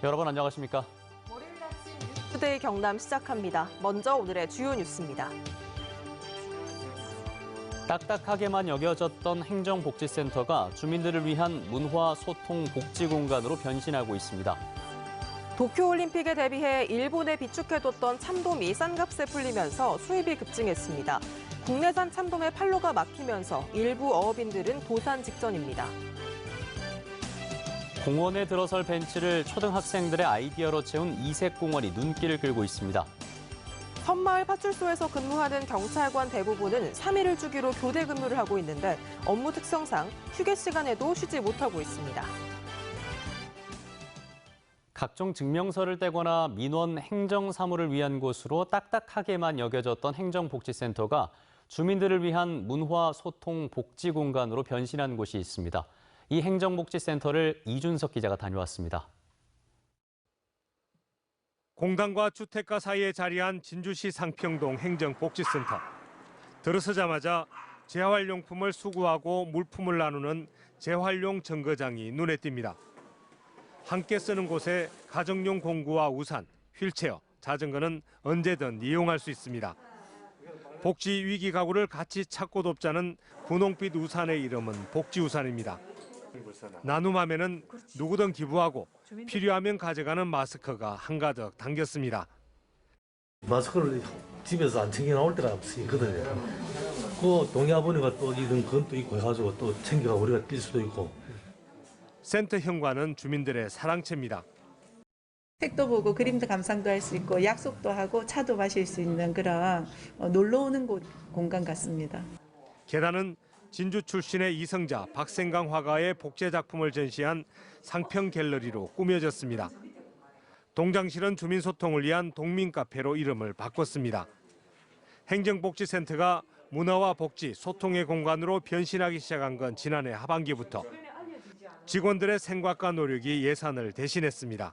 여러분 안녕하십니까? 월요일 아침 뉴스투데이 경남 시작합니다. 먼저 오늘의 주요 뉴스입니다. 딱딱하게만 여겨졌던 행정복지센터가 주민들을 위한 문화, 소통, 복지 공간으로 변신하고 있습니다. 도쿄올림픽에 대비해 일본에 비축해뒀던 참돔이 싼값에 풀리면서 수입이 급증했습니다. 국내산 참돔의 판로가 막히면서 일부 어업인들은 도산 직전입니다. 공원에 들어설 벤치를 초등학생들의 아이디어로 채운 이색공원이 눈길을 끌고 있습니다. 섬마을 파출소에서 근무하는 경찰관 대부분은 3일을 주기로 교대 근무를 하고 있는데 업무 특성상 휴게 시간에도 쉬지 못하고 있습니다. 각종 증명서를 떼거나 민원 행정 사무를 위한 곳으로 딱딱하게만 여겨졌던 행정복지센터가 주민들을 위한 문화, 소통, 복지 공간으로 변신한 곳이 있습니다. 이 행정복지센터를 이준석 기자가 다녀왔습니다. 공단과 주택가 사이에 자리한 진주시 상평동 행정복지센터. 들어서자마자 재활용품을 수거하고 물품을 나누는 재활용 정거장이 눈에 띕니다. 함께 쓰는 곳에 가정용 공구와 우산, 휠체어, 자전거는 언제든 이용할 수 있습니다. 복지 위기 가구를 같이 찾고 돕자는 분홍빛 우산의 이름은 복지우산입니다. 나눔하면은 누구든 기부하고 필요하면 가져가는 마스크가 한가득 담겼습니다. 마스크를 집에서 안 챙겨 나올 때가 있거든요. 그 동의아버니가 또 이런 건 또 있고 해가지고 또 챙겨가 우리가 뛸 수도 있고. 센터 현관은 주민들의 사랑채입니다. 색도 보고 그림도 감상도 할 수 있고 약속도 하고 차도 마실 수 있는 그런 놀러 오는 공간 같습니다. 계단은 진주 출신의 이성자 박생강 화가의 복제 작품을 전시한 상평 갤러리로 꾸며졌습니다. 동장실은 주민 소통을 위한 동민카페로 이름을 바꿨습니다. 행정복지센터가 문화와 복지, 소통의 공간으로 변신하기 시작한 건 지난해 하반기부터 직원들의 생각과 노력이 예산을 대신했습니다.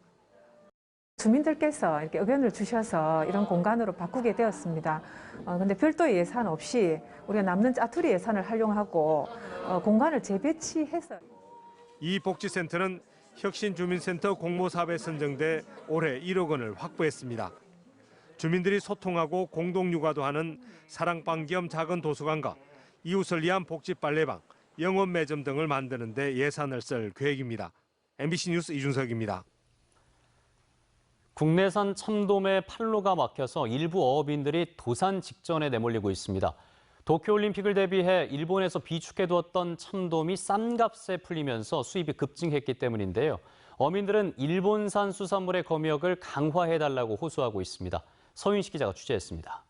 주민들께서 이렇게 의견을 주셔서 이런 공간으로 바꾸게 되었습니다. 근데 별도의 예산 없이 우리가 남는 짜투리 예산을 활용하고 공간을 재배치해서. 이 복지센터는 혁신주민센터 공모사업에 선정돼 올해 1억 원을 확보했습니다. 주민들이 소통하고 공동육아도 하는 사랑방 겸 작은 도서관과 이웃을 위한 복지 빨래방, 영업 매점 등을 만드는 데 예산을 쓸 계획입니다. MBC 뉴스 이준석입니다. 국내산 참돔의 판로가 막혀서 일부 어업인들이 도산 직전에 내몰리고 있습니다. 도쿄올림픽을 대비해 일본에서 비축해두었던 참돔이 싼 값에 풀리면서 수입이 급증했기 때문인데요. 어민들은 일본산 수산물의 검역을 강화해달라고 호소하고 있습니다. 서윤식 기자가 취재했습니다.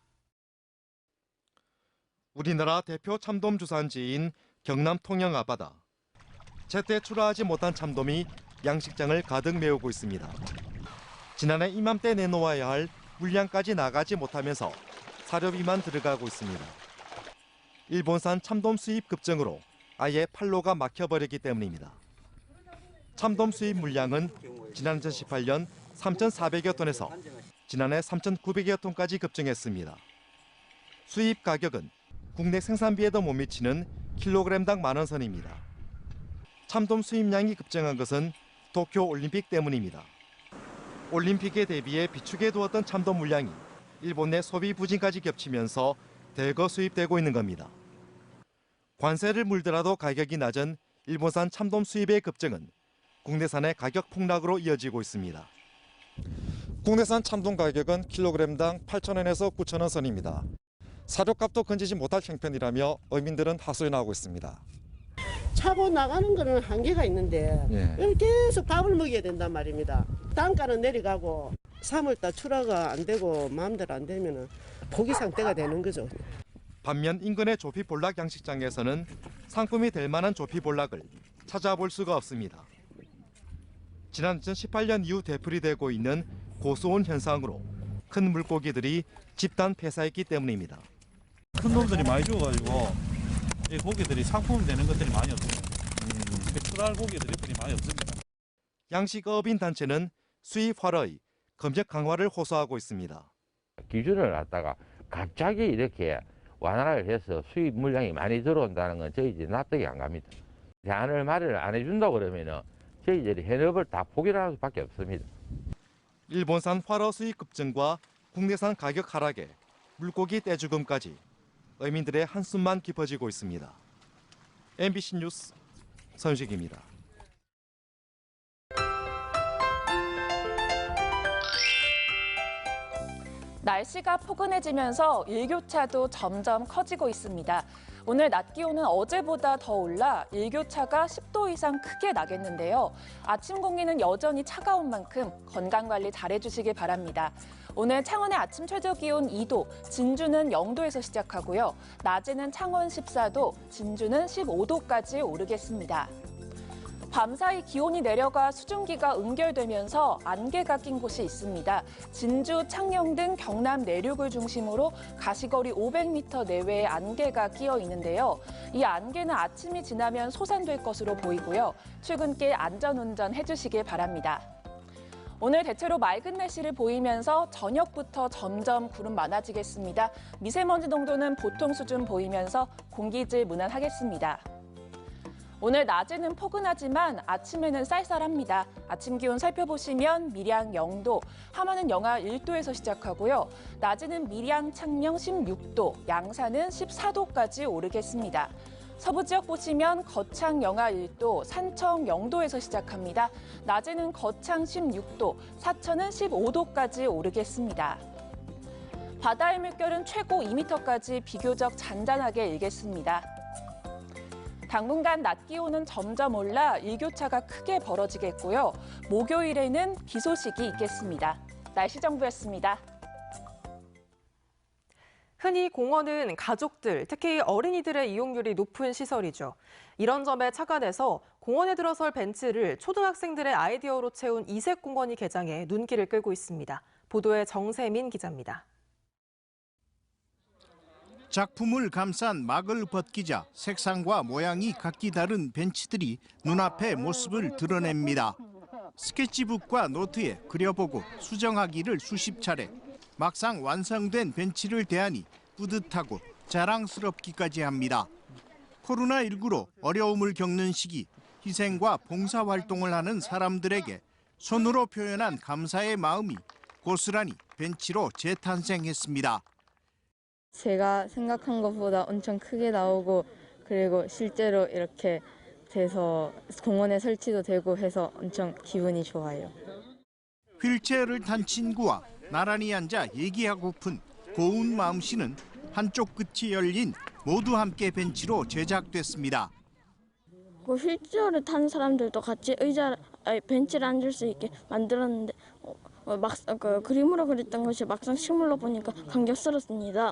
우리나라 대표 참돔 주산지인 경남 통영 앞바다. 제때 출하하지 못한 참돔이 양식장을 가득 메우고 있습니다. 지난해 이맘때 내놓아야 할 물량까지 나가지 못하면서 사료비만 들어가고 있습니다. 일본산 참돔 수입 급증으로 아예 판로가 막혀버렸기 때문입니다. 참돔 수입 물량은 지난 2018년 3,400여 톤에서 지난해 3,900여 톤까지 급증했습니다. 수입 가격은 국내 생산비에도 못 미치는 킬로그램당 10,000원 선입니다. 참돔 수입량이 급증한 것은 도쿄올림픽 때문입니다. 올림픽에 대비해 비축해 두었던 참돔 물량이 일본 내 소비 부진까지 겹치면서 대거 수입되고 있는 겁니다. 관세를 물더라도 가격이 낮은 일본산 참돔 수입의 급증은 국내산의 가격 폭락으로 이어지고 있습니다. 국내산 참돔 가격은 킬로그램당 8,000원에서 9,000원 선입니다. 사료값도 건지지 못할 형편이라며 어민들은 하소연하고 있습니다. 차고 나가는 거는 한계가 있는데 계속 밥을 먹여야 된단 말입니다. 단가는 내려가고 3월달 출하가 안 되고 마음대로 안 되면 포기 상태가 되는 거죠. 반면 인근의 조피볼락 양식장에서는 상품이 될 만한 조피볼락을 찾아볼 수가 없습니다. 지난 2018년 이후 되풀이되고 있는 고수온 현상으로 큰 물고기들이 집단 폐사했기 때문입니다. 큰 놈들이 많이 죽어가지고 이 고기들이 상품이 되는 것들이 많이 없습니다. 출하할 고기들이 많이 없습니다. 양식어업인 단체는 수입 활화의 검역 강화를 호소하고 있습니다. 기준을 갖다가 갑자기 이렇게 완화를 해서 수입 물량이 많이 들어온다는 건 저희들이 납득이 안 갑니다. 제한을 말을 안 해준다고 그러면은 저희들이 현업을 다 포기할 수밖에 없습니다. 일본산 활어 수입 급증과 국내산 가격 하락에 물고기 떼죽음까지 어민들의 한숨만 깊어지고 있습니다. MBC 뉴스 선식입니다. 날씨가 포근해지면서 일교차도 점점 커지고 있습니다. 오늘 낮 기온은 어제보다 더 올라 일교차가 10도 이상 크게 나겠는데요. 아침 공기는 여전히 차가운 만큼 건강관리 잘해주시기 바랍니다. 오늘 창원의 아침 최저 기온 2도, 진주는 0도에서 시작하고요. 낮에는 창원 14도, 진주는 15도까지 오르겠습니다. 밤사이 기온이 내려가 수증기가 응결되면서 안개가 낀 곳이 있습니다. 진주, 창녕 등 경남 내륙을 중심으로 가시거리 500m 내외에 안개가 끼어 있는데요. 이 안개는 아침이 지나면 소산될 것으로 보이고요. 출근길 안전운전 해주시길 바랍니다. 오늘 대체로 맑은 날씨를 보이면서 저녁부터 점점 구름 많아지겠습니다. 미세먼지 농도는 보통 수준 보이면서 공기질 무난하겠습니다. 오늘 낮에는 포근하지만 아침에는 쌀쌀합니다. 아침 기온 살펴보시면 밀양 0도, 함안은 영하 1도에서 시작하고요. 낮에는 밀양, 창녕 16도, 양산은 14도까지 오르겠습니다. 서부 지역 보시면 거창 영하 1도, 산청 0도에서 시작합니다. 낮에는 거창 16도, 사천은 15도까지 오르겠습니다. 바다의 물결은 최고 2m까지 비교적 잔잔하게 일겠습니다. 당분간 낮 기온은 점점 올라 일교차가 크게 벌어지겠고요. 목요일에는 비 소식이 있겠습니다. 날씨 정보였습니다. 흔히 공원은 가족들, 특히 어린이들의 이용률이 높은 시설이죠. 이런 점에 착안해서 공원에 들어설 벤치를 초등학생들의 아이디어로 채운 이색 공원이 개장해 눈길을 끌고 있습니다. 보도에 정세민 기자입니다. 작품을 감싼 막을 벗기자 색상과 모양이 각기 다른 벤치들이 눈앞에 모습을 드러냅니다. 스케치북과 노트에 그려보고 수정하기를 수십 차례. 막상 완성된 벤치를 대하니 뿌듯하고 자랑스럽기까지 합니다. 코로나19로 어려움을 겪는 시기, 희생과 봉사활동을 하는 사람들에게 손으로 표현한 감사의 마음이 고스란히 벤치로 재탄생했습니다. 제가 생각한 것보다 엄청 크게 나오고 그리고 실제로 이렇게 돼서 공원에 설치도 되고 해서 엄청 기분이 좋아요. 휠체어를 탄 친구와 나란히 앉아 얘기하고픈 고운 마음씨는 한쪽 끝이 열린 모두 함께 벤치로 제작됐습니다. 휠체어를 탄 사람들도 같이 벤치를 앉을 수 있게 만들었는데 그림으로 그렸던 것이 막상 실물로 보니까 감격스럽습니다.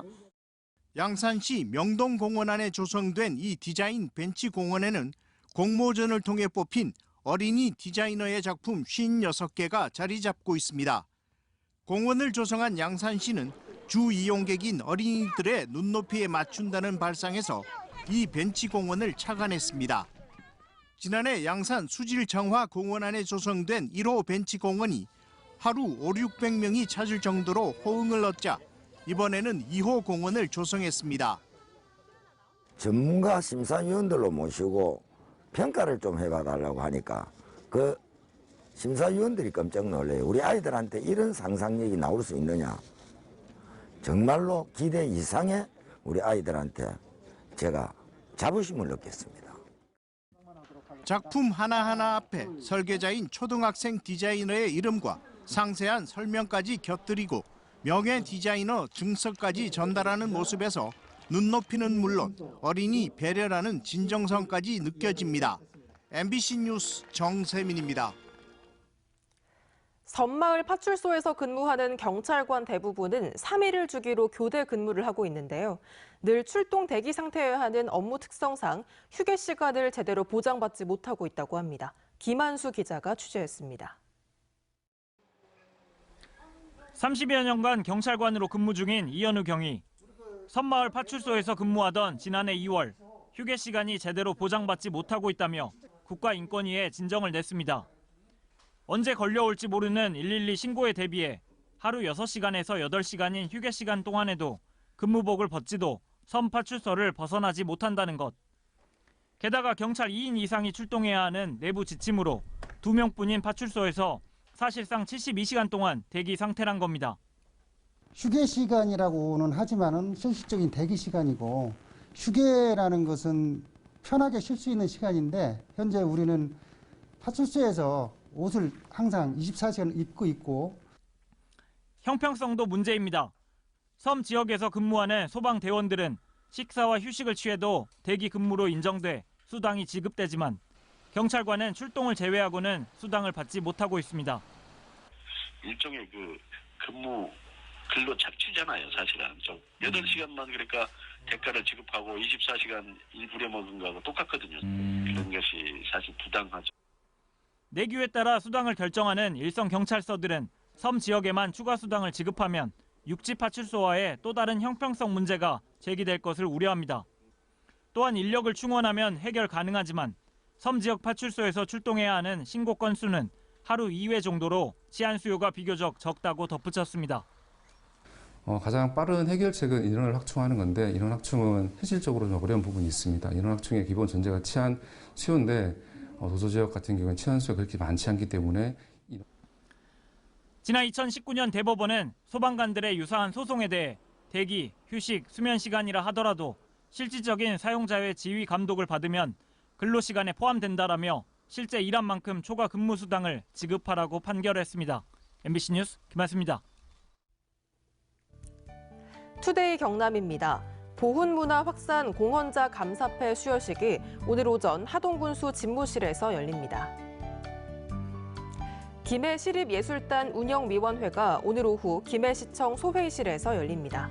양산시 명동공원 안에 조성된 이 디자인 벤치 공원에는 공모전을 통해 뽑힌 어린이 디자이너의 작품 56개가 자리 잡고 있습니다. 공원을 조성한 양산시는 주 이용객인 어린이들의 눈높이에 맞춘다는 발상에서 이 벤치 공원을 착안했습니다. 지난해 양산 수질정화 공원 안에 조성된 1호 벤치 공원이 하루 500~600명이 찾을 정도로 호응을 얻자 이번에는 2호 공원을 조성했습니다. 전문가 심사위원들로 모시고 평가를 좀 해봐달라고 하니까 그 심사위원들이 깜짝 놀래요. 우리 아이들한테 이런 상상력이 나올 수 있느냐. 정말로 기대 이상의 우리 아이들한테 제가 자부심을 느꼈습니다. 작품 하나하나 앞에 설계자인 초등학생 디자이너의 이름과 상세한 설명까지 곁들이고 명예 디자이너 증서까지 전달하는 모습에서 눈높이는 물론 어린이 배려라는 진정성까지 느껴집니다. MBC 뉴스 정세민입니다. 섬마을 파출소에서 근무하는 경찰관 대부분은 3일을 주기로 교대 근무를 하고 있는데요. 늘 출동 대기 상태여야 하는 업무 특성상 휴게 시간을 제대로 보장받지 못하고 있다고 합니다. 김한수 기자가 취재했습니다. 30여 년간 경찰관으로 근무 중인 이현우 경위. 섬마을 파출소에서 근무하던 지난해 2월 휴게 시간이 제대로 보장받지 못하고 있다며 국가인권위에 진정을 냈습니다. 언제 걸려올지 모르는 112 신고에 대비해 하루 6시간에서 8시간인 휴게 시간 동안에도 근무복을 벗지도 섬 파출소를 벗어나지 못한다는 것. 게다가 경찰 2인 이상이 출동해야 하는 내부 지침으로 2명뿐인 파출소에서 사실상 72시간 동안 대기 상태란 겁니다. 휴게 시간이라고는 하지만은 실질적인 대기 시간이고 휴게라는 것은 편하게 쉴 수 있는 시간인데 현재 우리는 파출소에서 옷을 항상 24시간 입고 있고 형평성도 문제입니다. 섬 지역에서 근무하는 소방대원들은 식사와 휴식을 취해도 대기 근무로 인정돼 수당이 지급되지만 경찰관은 출동을 제외하고는 수당을 받지 못하고 있습니다. 일종의 그 근무 근로 착취잖아요, 사실은. 좀 8시간만 그러니까 대가를 지급하고 24시간 일 부려먹은 거하고 똑같거든요. 그런 것이 사실 부당하죠. 내규에 따라 수당을 결정하는 일선 경찰서들은 섬 지역에만 추가 수당을 지급하면 육지 파출소와의 또 다른 형평성 문제가 제기될 것을 우려합니다. 또한 인력을 충원하면 해결 가능하지만 섬 지역 파출소에서 출동해야 하는 신고 건수는 하루 2회 정도로 치안 수요가 비교적 적다고 덧붙였습니다. 가장 빠른 해결책은 인원을 확충하는 건데 인원 확충은 현실적으로 좀 어려운 부분이 있습니다. 인원 확충의 기본 전제가 치안 수요인데 도서 지역 같은 경우는 치안 수요가 그렇게 많지 않기 때문에 지난 2019년 대법원은 소방관들의 유사한 소송에 대해 대기, 휴식, 수면 시간이라 하더라도 실질적인 사용자의 지휘 감독을 받으면 근로시간에 포함된다라며 실제 일한 만큼 초과 근무 수당을 지급하라고 판결했습니다. MBC 뉴스 김한수입니다. 투데이 경남입니다. 보훈문화 확산 공헌자 감사패 수여식이 오늘 오전 하동군수 집무실에서 열립니다. 김해시립예술단 운영위원회가 오늘 오후 김해시청 소회의실에서 열립니다.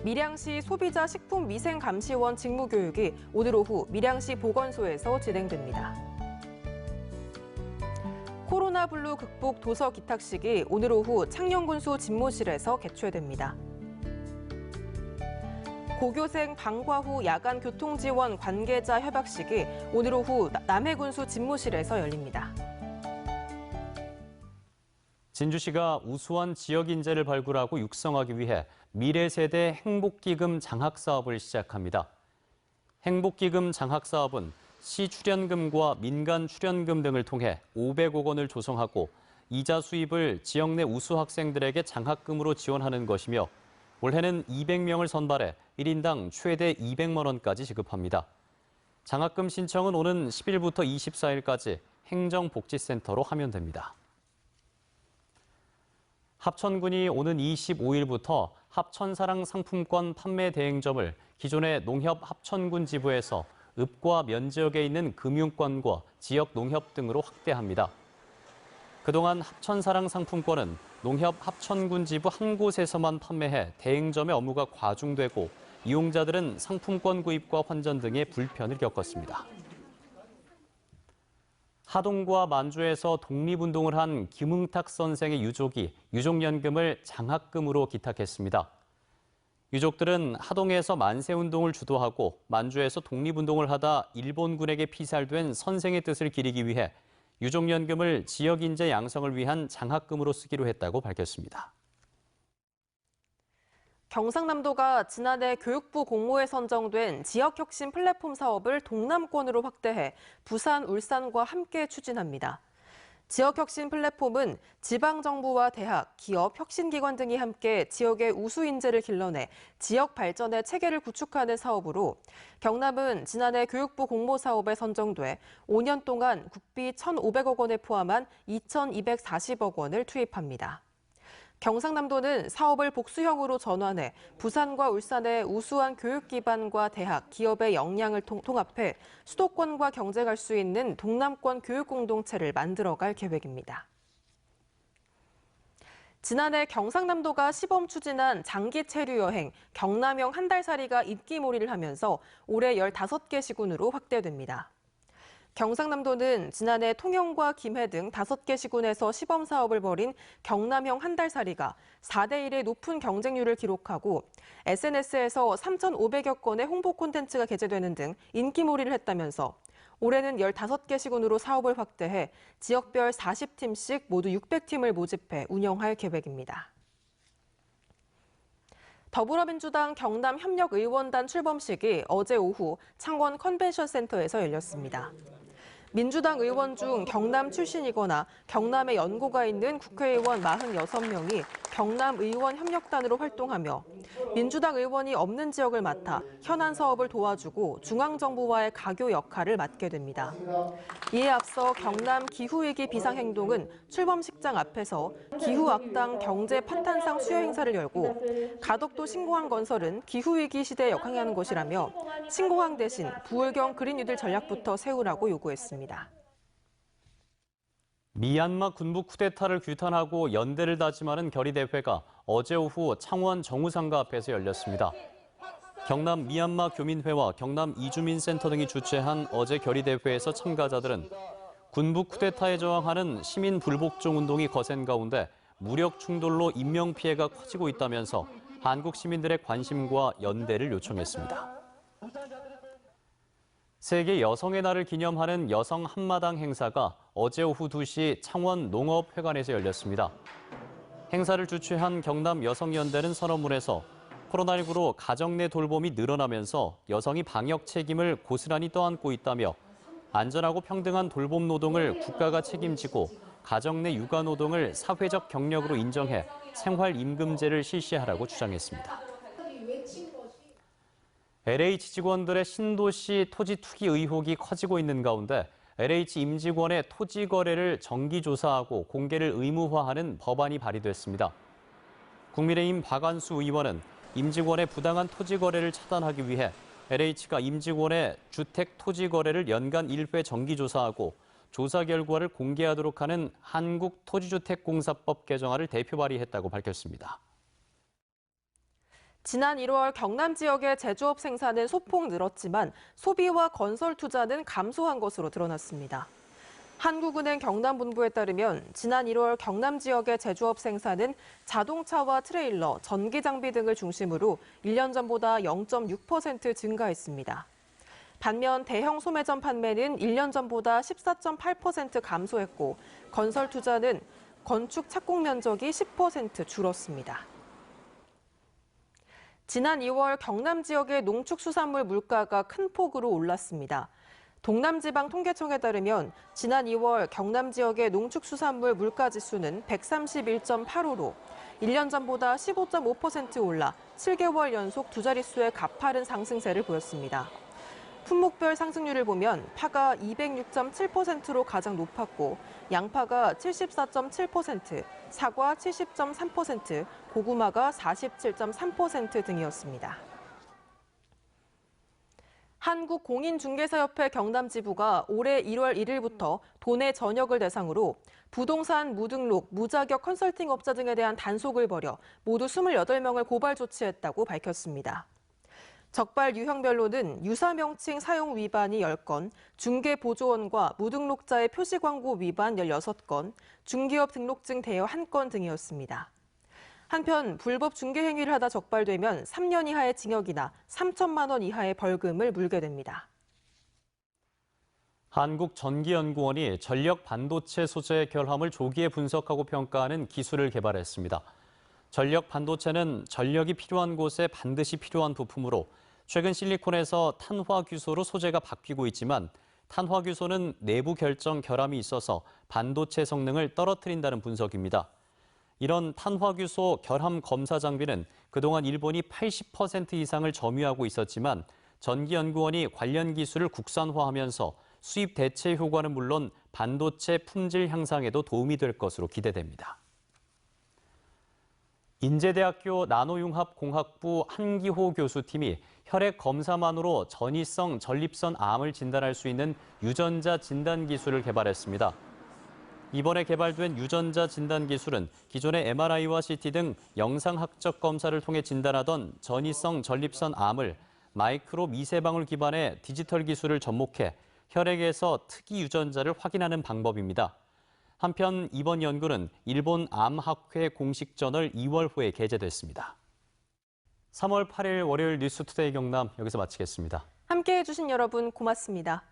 밀양시 소비자 식품위생감시원 직무교육이 오늘 오후 밀양시 보건소에서 진행됩니다. 코로나 블루 극복 도서 기탁식이 오늘 오후 창녕군수 집무실에서 개최됩니다. 고교생 방과 후 야간 교통지원 관계자 협약식이 오늘 오후 남해군수 집무실에서 열립니다. 진주시가 우수한 지역 인재를 발굴하고 육성하기 위해 미래세대 행복기금 장학사업을 시작합니다. 행복기금 장학사업은 시 출연금과 민간 출연금 등을 통해 500억 원을 조성하고 이자 수입을 지역 내 우수 학생들에게 장학금으로 지원하는 것이며 올해는 200명을 선발해 1인당 최대 200만 원까지 지급합니다. 장학금 신청은 오는 10일부터 24일까지 행정복지센터로 하면 됩니다. 합천군이 오는 25일부터 합천사랑 상품권 판매 대행점을 기존의 농협 합천군 지부에서 읍과 면지역에 있는 금융권과 지역 농협 등으로 확대합니다. 그동안 합천사랑 상품권은 농협 합천군 지부 한 곳에서만 판매해 대행점의 업무가 과중되고 이용자들은 상품권 구입과 환전 등의 불편을 겪었습니다. 하동과 만주에서 독립운동을 한 김응탁 선생의 유족이 유족연금을 장학금으로 기탁했습니다. 유족들은 하동에서 만세운동을 주도하고 만주에서 독립운동을 하다 일본군에게 피살된 선생의 뜻을 기리기 위해 유족연금을 지역인재 양성을 위한 장학금으로 쓰기로 했다고 밝혔습니다. 경상남도가 지난해 교육부 공모에 선정된 지역혁신 플랫폼 사업을 동남권으로 확대해 부산, 울산과 함께 추진합니다. 지역혁신 플랫폼은 지방정부와 대학, 기업, 혁신기관 등이 함께 지역의 우수 인재를 길러내 지역 발전의 체계를 구축하는 사업으로 경남은 지난해 교육부 공모 사업에 선정돼 5년 동안 국비 1,500억 원을 포함한 2,240억 원을 투입합니다. 경상남도는 사업을 복수형으로 전환해 부산과 울산의 우수한 교육 기반과 대학, 기업의 역량을 통합해 수도권과 경쟁할 수 있는 동남권 교육 공동체를 만들어갈 계획입니다. 지난해 경상남도가 시범 추진한 장기 체류 여행 경남형 한 달살이가 인기몰이를 하면서 올해 15개 시군으로 확대됩니다. 경상남도는 지난해 통영과 김해 등 5개 시군에서 시범 사업을 벌인 경남형 한 달살이가 4대 1의 높은 경쟁률을 기록하고 SNS에서 3,500여 건의 홍보 콘텐츠가 게재되는 등 인기몰이를 했다면서 올해는 15개 시군으로 사업을 확대해 지역별 40팀씩 모두 600팀을 모집해 운영할 계획입니다. 더불어민주당 경남협력의원단 출범식이 어제 오후 창원 컨벤션센터에서 열렸습니다. 민주당 의원 중 경남 출신이거나 경남에 연고가 있는 국회의원 46명이 경남 의원 협력단으로 활동하며 민주당 의원이 없는 지역을 맡아 현안 사업을 도와주고 중앙정부와의 가교 역할을 맡게 됩니다. 이에 앞서 경남 기후위기 비상행동은 출범식장 앞에서 기후악당 경제 판탄상 수여 행사를 열고 가덕도 신공항 건설은 기후위기 시대에 역행하는 것이라며 신공항 대신 부울경 그린 뉴딜 전략부터 세우라고 요구했습니다. 미얀마 군부 쿠데타를 규탄하고 연대를 다짐하는 결의대회가 어제 오후 창원 정우상가 앞에서 열렸습니다. 경남 미얀마 교민회와 경남 이주민센터 등이 주최한 어제 결의대회에서 참가자들은 군부 쿠데타에 저항하는 시민 불복종 운동이 거센 가운데 무력 충돌로 인명 피해가 커지고 있다면서 한국 시민들의 관심과 연대를 요청했습니다. 세계 여성의 날을 기념하는 여성 한마당 행사가 어제 오후 2시 창원 농업회관에서 열렸습니다. 행사를 주최한 경남 여성연대는 선언문에서 코로나19로 가정 내 돌봄이 늘어나면서 여성이 방역 책임을 고스란히 떠안고 있다며 안전하고 평등한 돌봄 노동을 국가가 책임지고 가정 내 육아 노동을 사회적 경력으로 인정해 생활임금제를 실시하라고 주장했습니다. LH 직원들의 신도시 토지 투기 의혹이 커지고 있는 가운데 LH 임직원의 토지 거래를 정기 조사하고 공개를 의무화하는 법안이 발의됐습니다. 국민의힘 박안수 의원은 임직원의 부당한 토지 거래를 차단하기 위해 LH가 임직원의 주택 토지 거래를 연간 1회 정기 조사하고 조사 결과를 공개하도록 하는 한국토지주택공사법 개정안을 대표 발의했다고 밝혔습니다. 지난 1월 경남 지역의 제조업 생산은 소폭 늘었지만 소비와 건설 투자는 감소한 것으로 드러났습니다. 한국은행 경남본부에 따르면 지난 1월 경남 지역의 제조업 생산은 자동차와 트레일러, 전기장비 등을 중심으로 1년 전보다 0.6% 증가했습니다. 반면 대형 소매점 판매는 1년 전보다 14.8% 감소했고 건설 투자는 건축 착공 면적이 10% 줄었습니다. 지난 2월 경남 지역의 농축수산물 물가가 큰 폭으로 올랐습니다. 동남지방통계청에 따르면 지난 2월 경남 지역의 농축수산물 물가지수는 131.85로 1년 전보다 15.5% 올라 7개월 연속 두 자릿수의 가파른 상승세를 보였습니다. 품목별 상승률을 보면 파가 206.7%로 가장 높았고 양파가 74.7%, 사과 70.3%, 고구마가 47.3% 등이었습니다. 한국공인중개사협회 경남지부가 올해 1월 1일부터 도내 전역을 대상으로 부동산 무등록, 무자격 컨설팅 업자 등에 대한 단속을 벌여 모두 28명을 고발 조치했다고 밝혔습니다. 적발 유형별로는 유사명칭 사용 위반이 10건, 중개보조원과 무등록자의 표시광고 위반 16건, 중개업 등록증 대여 1건 등이었습니다. 한편 불법 중개 행위를 하다 적발되면 3년 이하의 징역이나 3천만 원 이하의 벌금을 물게 됩니다. 한국전기연구원이 전력 반도체 소재의 결함을 조기에 분석하고 평가하는 기술을 개발했습니다. 전력 반도체는 전력이 필요한 곳에 반드시 필요한 부품으로 최근 실리콘에서 탄화규소로 소재가 바뀌고 있지만 탄화규소는 내부 결정 결함이 있어서 반도체 성능을 떨어뜨린다는 분석입니다. 이런 탄화규소 결함 검사 장비는 그동안 일본이 80% 이상을 점유하고 있었지만 전기연구원이 관련 기술을 국산화하면서 수입 대체 효과는 물론 반도체 품질 향상에도 도움이 될 것으로 기대됩니다. 인제대학교 나노융합공학부 한기호 교수팀이 혈액 검사만으로 전이성 전립선 암을 진단할 수 있는 유전자 진단 기술을 개발했습니다. 이번에 개발된 유전자 진단 기술은 기존의 MRI와 CT 등 영상학적 검사를 통해 진단하던 전이성 전립선 암을 마이크로 미세방울 기반의 디지털 기술을 접목해 혈액에서 특이 유전자를 확인하는 방법입니다. 한편 이번 연구는 일본 암학회 공식 저널 2월호에 게재됐습니다. 3월 8일 월요일 뉴스투데이 경남 여기서 마치겠습니다. 함께해 주신 여러분 고맙습니다.